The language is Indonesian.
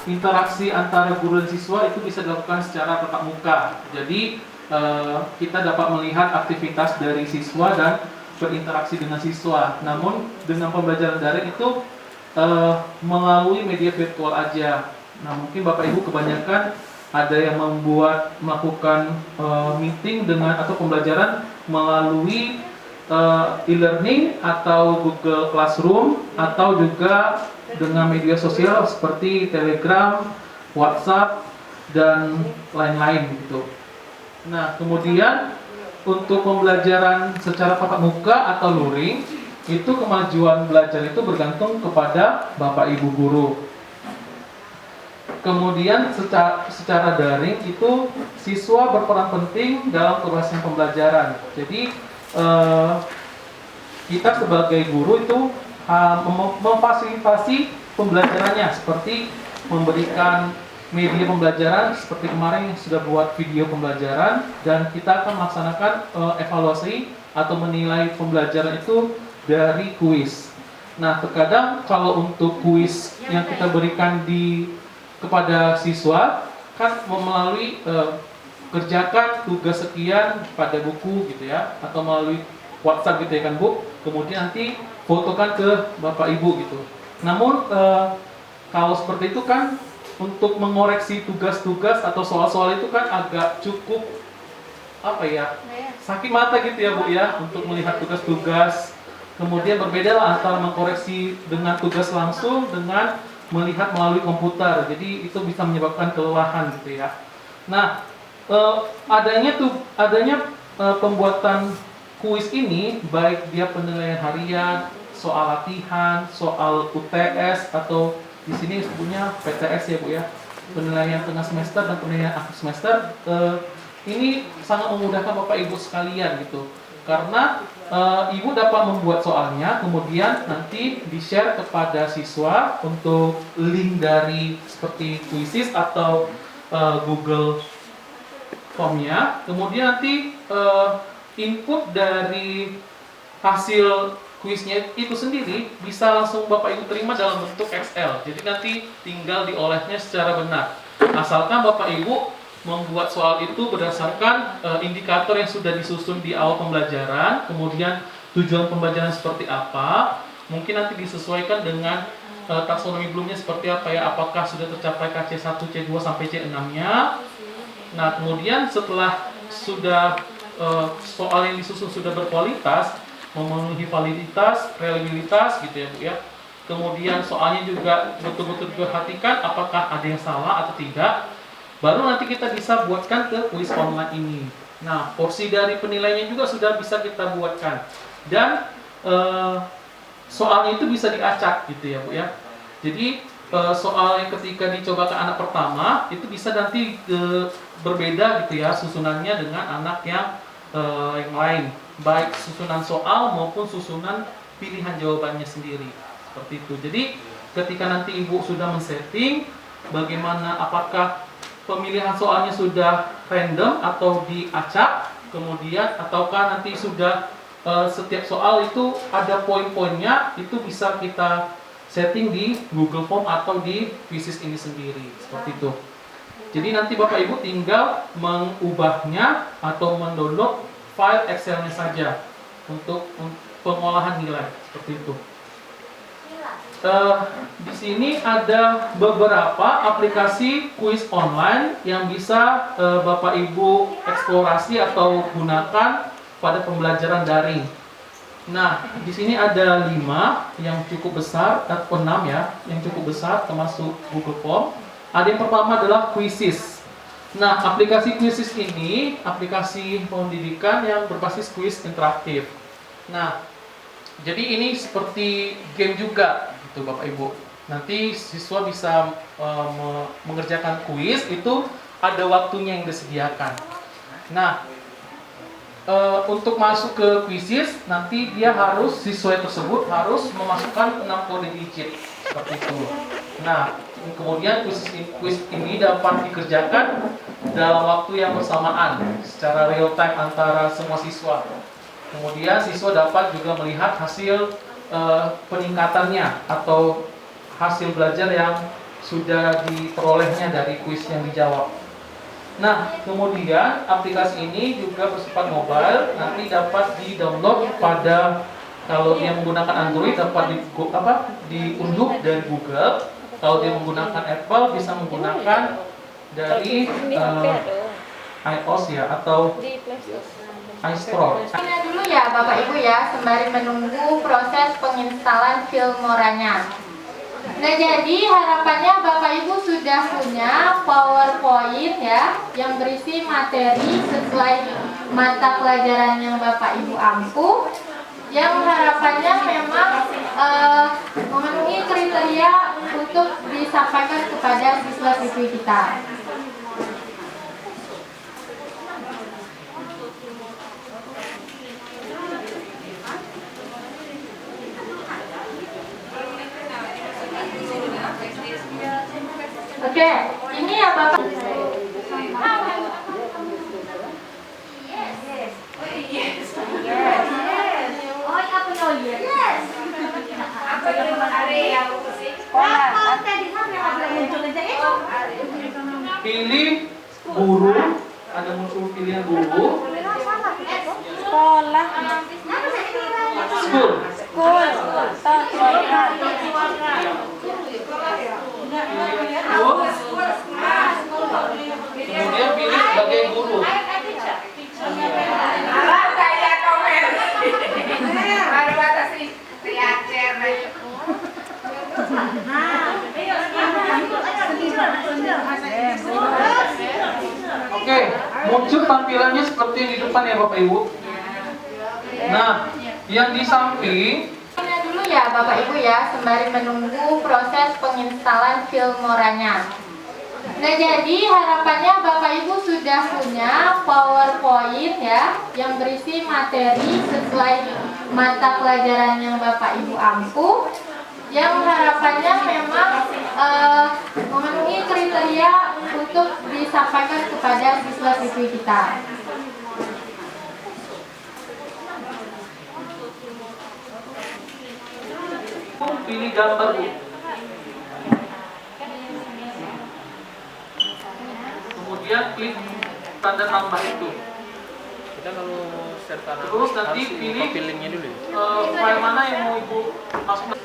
interaksi antara guru dan siswa itu bisa dilakukan secara tatap muka. Jadi kita dapat melihat aktivitas dari siswa dan berinteraksi dengan siswa. Namun dengan pembelajaran daring itu melalui media virtual aja. Nah, mungkin Bapak Ibu kebanyakan ada yang melakukan meeting dengan atau pembelajaran melalui e-learning atau Google Classroom atau juga dengan media sosial seperti Telegram, WhatsApp dan lain-lain gitu. Nah, kemudian untuk pembelajaran secara tatap muka atau luring itu kemajuan belajar itu bergantung kepada Bapak Ibu guru. Kemudian secara daring itu siswa berperan penting dalam keberhasilan pembelajaran. Jadi kita sebagai guru itu memfasilitasi pembelajarannya seperti memberikan media pembelajaran seperti kemarin yang sudah buat video pembelajaran, dan kita akan melaksanakan evaluasi atau menilai pembelajaran itu dari kuis. Nah, terkadang kalau untuk kuis yang kita berikan kepada siswa kan melalui kerjakan tugas sekian pada buku gitu ya, atau melalui WhatsApp gitu ya kan Bu, kemudian nanti fotokan ke Bapak Ibu gitu. Namun kalau seperti itu kan untuk mengoreksi tugas-tugas atau soal-soal itu kan agak cukup sakit mata gitu ya Bu ya, untuk melihat tugas-tugas. Kemudian berbeda lah antara mengkoreksi dengan tugas langsung dengan melihat melalui komputer. Jadi itu bisa menyebabkan kelelahan gitu ya. Nah, adanya pembuatan kuis ini, baik dia penilaian harian, soal latihan, soal UTS, atau di sini sebutnya PTS ya Bu ya, penilaian tengah semester dan penilaian akhir semester, ini sangat memudahkan Bapak Ibu sekalian gitu. Karena Ibu dapat membuat soalnya, kemudian nanti di-share kepada siswa untuk link dari seperti Quizzes atau Google Form-nya. Kemudian nanti input dari hasil kuisnya itu sendiri bisa langsung Bapak Ibu terima dalam bentuk Excel. Jadi nanti tinggal diolesnya secara benar. Asalkan Bapak Ibu membuat soal itu berdasarkan indikator yang sudah disusun di awal pembelajaran, kemudian tujuan pembelajaran seperti apa, mungkin nanti disesuaikan dengan taksonomi belumnya seperti apa ya, apakah sudah tercapai KC1, C2 sampai C6-nya. Nah, kemudian setelah sudah soal yang disusun sudah berkualitas, memenuhi validitas, reliabilitas gitu ya Bu ya. Kemudian soalnya juga betul-betul diperhatikan apakah ada yang salah atau tidak. Baru nanti kita bisa buatkan ke kuis online ini. Nah, porsi dari penilaiannya juga sudah bisa kita buatkan. Dan soalnya itu bisa diacak gitu ya Bu ya. Jadi soal yang ketika dicoba ke anak pertama itu bisa nanti berbeda gitu ya susunannya dengan anak yang lain. Baik susunan soal maupun susunan pilihan jawabannya sendiri. Seperti itu. Jadi ketika nanti Ibu sudah men-setting bagaimana, apakah pemilihan soalnya sudah random atau diacak, kemudian ataukah nanti sudah setiap soal itu ada poin-poinnya, itu bisa kita setting di Google Form atau di Quizzes ini sendiri, seperti itu. Jadi nanti Bapak Ibu tinggal mengubahnya atau mendownload file Excel-nya saja untuk pengolahan nilai, seperti itu. Di sini ada beberapa aplikasi kuis online yang bisa Bapak Ibu eksplorasi atau gunakan pada pembelajaran daring. Nah, di sini ada 5 yang cukup besar, atau 6 ya, yang cukup besar termasuk Google Form. Ada yang pertama adalah Quizzes. Nah, aplikasi Quizzes ini aplikasi pendidikan yang berbasis kuis interaktif. Nah, jadi ini seperti game juga. Itu Bapak Ibu, nanti siswa bisa mengerjakan kuis itu ada waktunya yang disediakan. Nah, untuk masuk ke Quizzes nanti dia siswa tersebut harus memasukkan 6 kode digit seperti itu. Nah, kemudian kuis ini dapat dikerjakan dalam waktu yang bersamaan secara real time antara semua siswa. Kemudian siswa dapat juga melihat hasil peningkatannya atau hasil belajar yang sudah diperolehnya dari kuis yang dijawab. Nah, kemudian aplikasi ini juga bersifat mobile, nanti dapat di-download pada, kalau dia menggunakan Android dapat diunduh dari Google. Kalau dia menggunakan Apple bisa menggunakan dari iOS ya, atau iStore. Ini dulu ya Bapak Ibu ya, sembari menunggu proses penginstalan Filmoranya. Nah, jadi harapannya Bapak Ibu sudah punya PowerPoint ya, yang berisi materi sesuai mata pelajaran yang Bapak Ibu ampuh, yang harapannya memang memenuhi kriteria untuk disampaikan kepada siswa-siswi kita. Oke, ini ya Bapak. Pilih guru, ada muncul pilihan guru. Sekolah. School. Kemudian pilih sebagai guru. Oke, muncul tampilannya seperti di depan ya Bapak Ibu. Nah, yang di samping Ini dulu ya Bapak Ibu ya, sembari menunggu proses penginstalan Filmoranya. Nah, jadi harapannya Bapak Ibu sudah punya PowerPoint ya, yang berisi materi sesuai mata pelajaran yang Bapak Ibu ampuh, yang harapannya memang memenuhi kriteria untuk disampaikan kepada siswa-siswi kita. pilih gambar Bu. Kemudian klik tanda tambah itu. Kita kalau serta Terus nanti pilih linknya dulu ya? file mana yang mau Ibu masukkan.